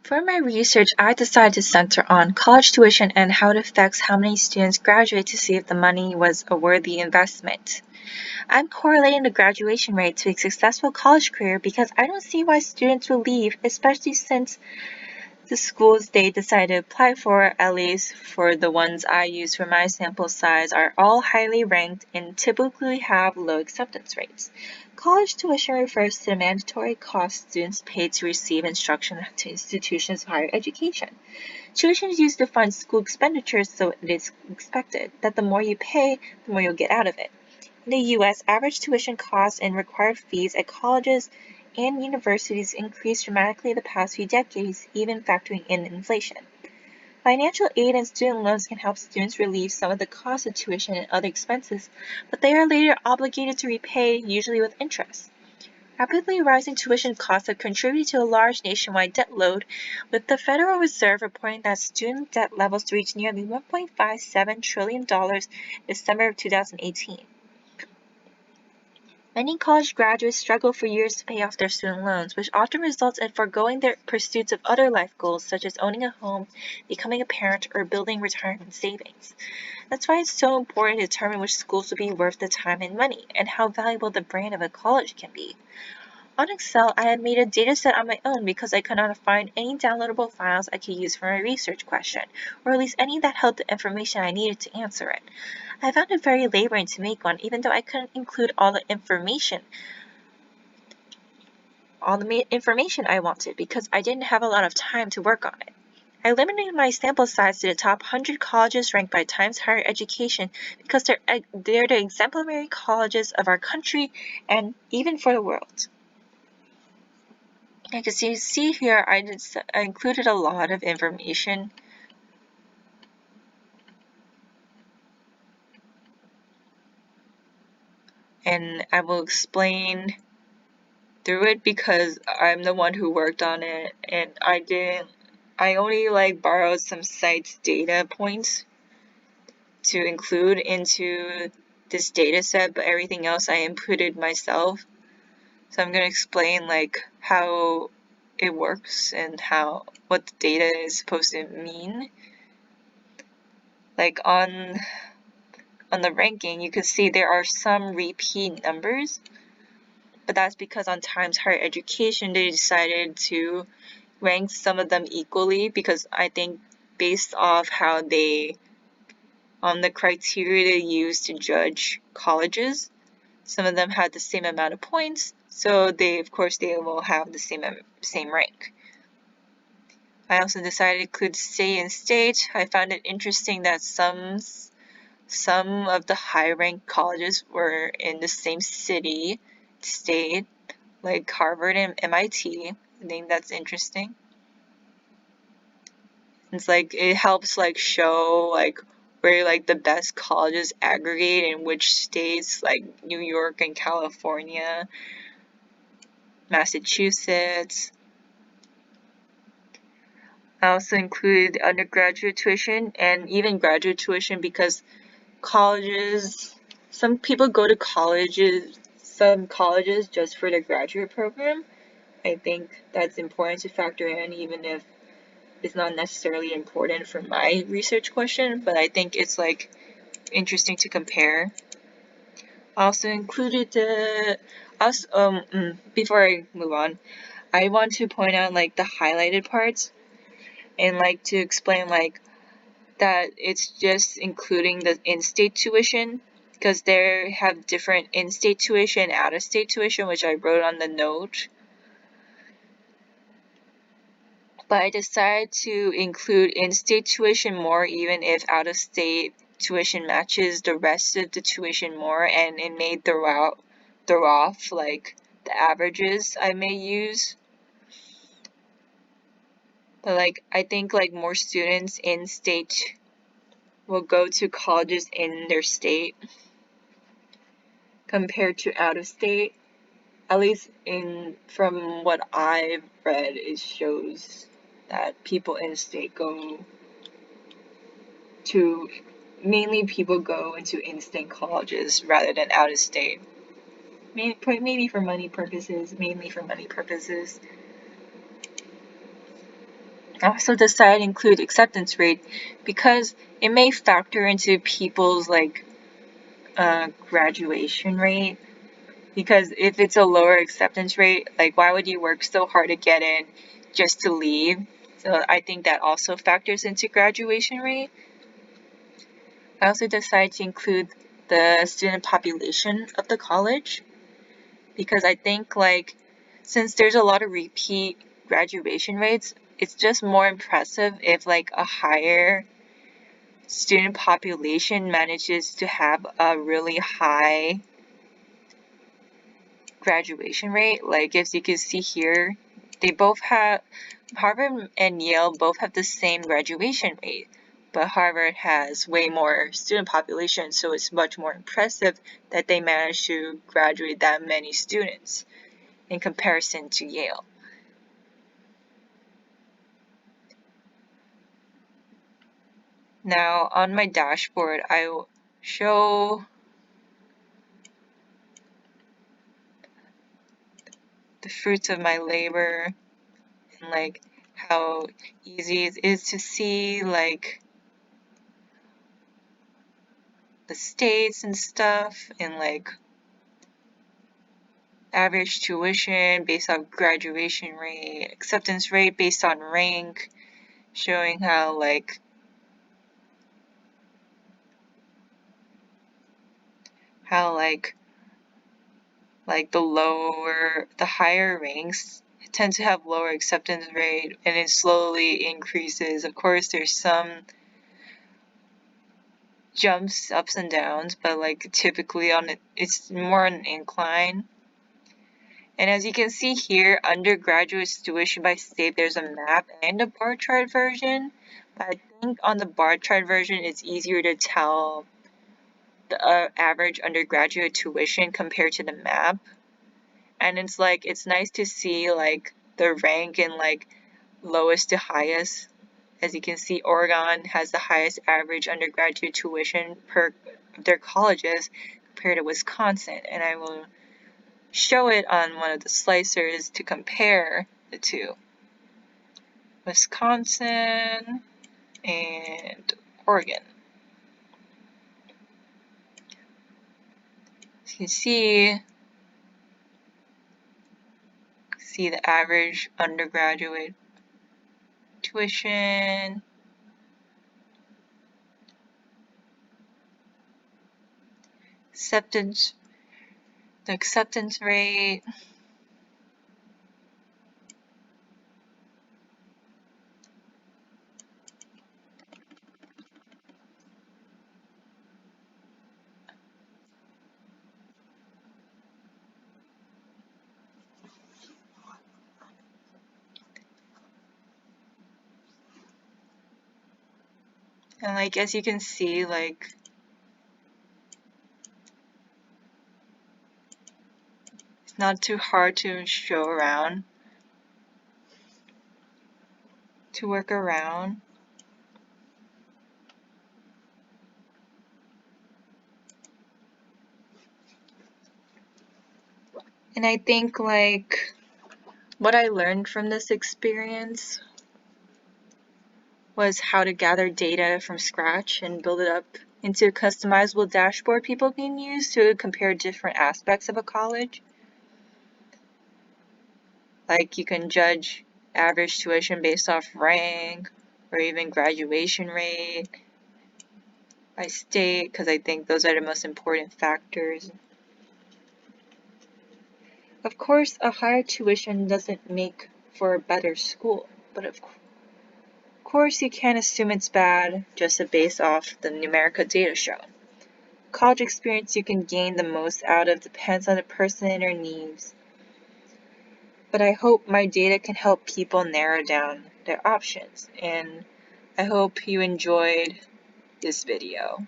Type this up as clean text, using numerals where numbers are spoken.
For my research, I decided to center on college tuition and how it affects how many students graduate to see if the money was a worthy investment. I'm correlating the graduation rate to a successful college career because I don't see why students will leave, especially since the schools they decide to apply for, at least for the ones I use for my sample size, are all highly ranked and typically have low acceptance rates. College tuition refers to the mandatory cost students pay to receive instruction at institutions of higher education. Tuition is used to fund school expenditures, so it is expected that the more you pay, the more you'll get out of it. In the U.S., average tuition costs and required fees at colleges and universities increased dramatically the past few decades, even factoring in inflation. Financial aid and student loans can help students relieve some of the cost of tuition and other expenses, but they are later obligated to repay, usually with interest. Rapidly rising tuition costs have contributed to a large nationwide debt load, with the Federal Reserve reporting that student debt levels reached nearly $1.57 trillion in December of 2018. Many college graduates struggle for years to pay off their student loans, which often results in foregoing their pursuits of other life goals such as owning a home, becoming a parent, or building retirement savings. That's why it's so important to determine which schools will be worth the time and money, and how valuable the brand of a college can be. On Excel, I had made a dataset on my own because I could not find any downloadable files I could use for my research question, or at least any that held the information I needed to answer it. I found it very laboring to make one, even though I couldn't include all the information I wanted because I didn't have a lot of time to work on it. I limited my sample size to the top 100 colleges ranked by Times Higher Education because they're the exemplary colleges of our country and even for the world. And as you see here, I included a lot of information. And I will explain through it because I'm the one who worked on it, and I only borrowed some sites data points to include into this data set, but everything else I inputted myself. So I'm going to explain how it works and what the data is supposed to mean. Like on the ranking, you can see there are some repeat numbers, but that's because on Times Higher Education they decided to rank some of them equally because I think based off how they on the criteria they use to judge colleges, some of them had the same amount of points, so they will have the same rank. I also decided to include city and state. I found it interesting that some of the high-ranked colleges were in the same city, state, like Harvard and MIT. I think that's interesting. It's it helps show where the best colleges aggregate in which states, like New York and California, Massachusetts. I also included undergraduate tuition and even graduate tuition because some people go to some colleges just for their graduate program. I think that's important to factor in, even if it's not necessarily important for my research question, but I think it's interesting to compare. I also included before I move on, I want to point out the highlighted parts and to explain that it's just including the in-state tuition because they have different in-state tuition and out-of-state tuition, which I wrote on the note. But I decided to include in-state tuition more even if out-of-state tuition matches the rest of the tuition more, and it may throw off the averages I may use. But I think more students in state will go to colleges in their state compared to out of state. At least from what I've read, it shows that people in state people go into in-state colleges rather than out of state. Maybe for money purposes, mainly for money purposes. I also decided to include acceptance rate because it may factor into people's graduation rate. Because if it's a lower acceptance rate, why would you work so hard to get in just to leave? So I think that also factors into graduation rate. I also decided to include the student population of the college because I think since there's a lot of repeat graduation rates, it's just more impressive if a higher student population manages to have a really high graduation rate. As you can see here, they both have, Harvard and Yale both have the same graduation rate, but Harvard has way more student population, so it's much more impressive that they managed to graduate that many students in comparison to Yale. Now on my dashboard, I will show the fruits of my labor and how easy it is to see the states and stuff, and average tuition based on graduation rate, acceptance rate based on rank, showing how the higher ranks tend to have lower acceptance rate, and it slowly increases. Of course, there's some jumps, ups and downs, but typically it's more on an incline. And as you can see here, undergraduate tuition by state, there's a map and a bar chart version. But I think on the bar chart version, it's easier to tell the average undergraduate tuition compared to the map. And it's nice to see the rank in lowest to highest. As you can see, Oregon has the highest average undergraduate tuition per their colleges compared to Wisconsin. And I will show it on one of the slicers to compare the two. Wisconsin and Oregon. As you can see the average undergraduate tuition, the acceptance rate, and as you can see, it's not too hard to show around, to work around. And I think what I learned from this experience was how to gather data from scratch and build it up into a customizable dashboard people can use to compare different aspects of a college. You can judge average tuition based off rank or even graduation rate by state, because I think those are the most important factors. Of course, a higher tuition doesn't make for a better school, but of course you can't assume it's bad just based off the numerical data show. College experience you can gain the most out of depends on the person and their needs. But I hope my data can help people narrow down their options, and I hope you enjoyed this video.